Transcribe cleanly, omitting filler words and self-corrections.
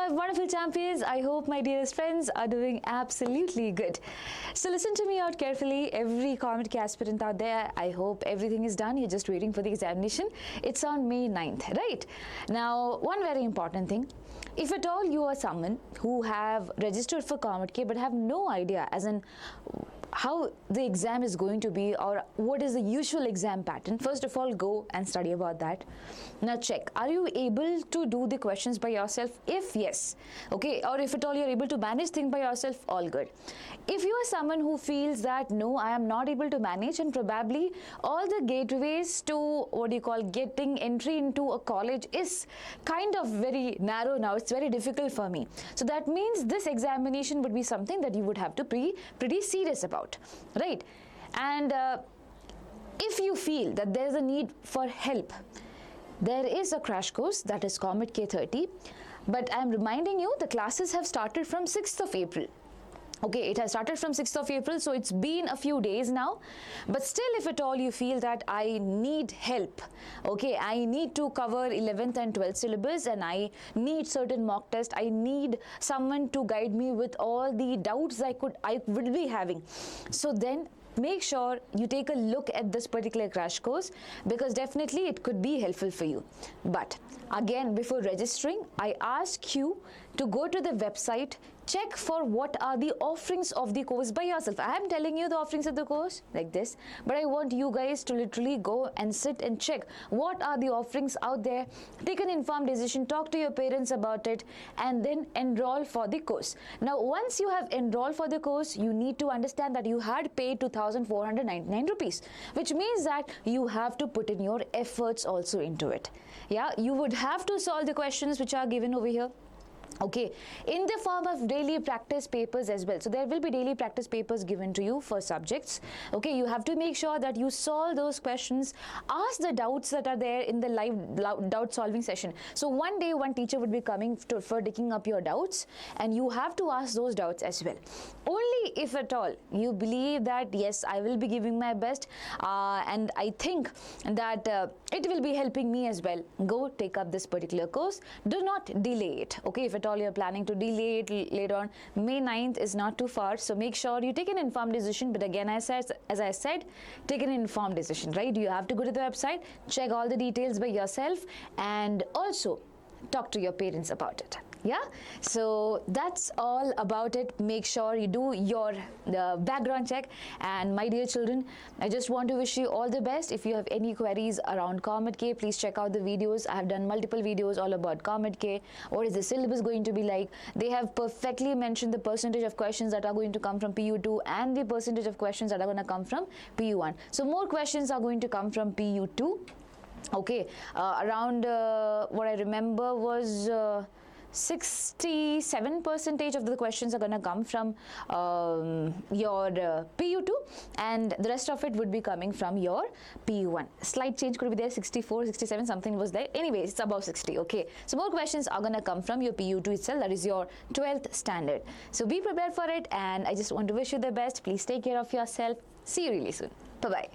my wonderful champions, I hope my dearest friends are doing absolutely good. So listen to me out carefully, every COMEDK aspirant out there. I hope everything is done. You're just waiting for the examination. It's on May 9th, right? Now, one very important thing. If at all you are someone who have registered for COMEDK but have no idea as in how the exam is going to be or what is the usual exam pattern, first of all go and study about that. Now check, are you able to do the questions by yourself? If yes, okay, or if at all you're able to manage things by yourself, all good. If you are someone who feels that no, I am not able to manage, and probably all the gateways to getting entry into a college is kind of very narrow now, it's very difficult for me. So that means this examination would be something that you would have to be pretty serious about, right? And if you feel that there is a need for help, there is a crash course, that is COMEDK30, but I am reminding you the classes have started from 6th of April. Okay, it has started from 6th of April, so it's been a few days now. But still, if at all you feel that I need help, okay, I need to cover 11th and 12th syllabus and I need certain mock test, I need someone to guide me with all the doubts I will be having. So then make sure you take a look at this particular crash course, because definitely it could be helpful for you. But again, before registering, I ask you to go to the website, check for what are the offerings of the course by yourself. I am telling you the offerings of the course like this, but I want you guys to literally go and sit and check what are the offerings out there, take an informed decision, talk to your parents about it, and then enroll for the course. Now, once you have enrolled for the course, you need to understand that you had paid 2,499 rupees, which means that you have to put in your efforts also into it. Yeah, you would have to solve the questions which are given over here, okay, in the form of daily practice papers as well. So there will be daily practice papers given to you for subjects. Okay, you have to make sure that you solve those questions, ask the doubts that are there in the live doubt solving session. So one day one teacher would be coming for taking up your doubts, and you have to ask those doubts as well. Only if at all you believe that yes, I will be giving my best and I think that it will be helping me as well, go take up this particular course. Do not delay it. Okay, if at all you're planning to delay it later on, May 9th is not too far, so make sure you take an informed decision. But again, as I said, take an informed decision, right? You have to go to the website, check all the details by yourself, and also talk to your parents about it. Yeah, so that's all about it. Make sure you do your background check. And my dear children, I just want to wish you all the best. If you have any queries around COMEDK, please check out the videos. I have done multiple videos all about COMEDK. What is the syllabus going to be like? They have perfectly mentioned the percentage of questions that are going to come from PU2 and the percentage of questions that are going to come from PU1. So more questions are going to come from PU2. Okay, around what I remember was 67% of the questions are going to come from your PU2, and the rest of it would be coming from your PU1. Slight change could be there, 64, 67, something was there. Anyways, it's above 60. Okay, so more questions are going to come from your PU2 itself, that is your 12th standard. So be prepared for it, and I just want to wish you the best. Please take care of yourself. See you really soon. Bye-bye.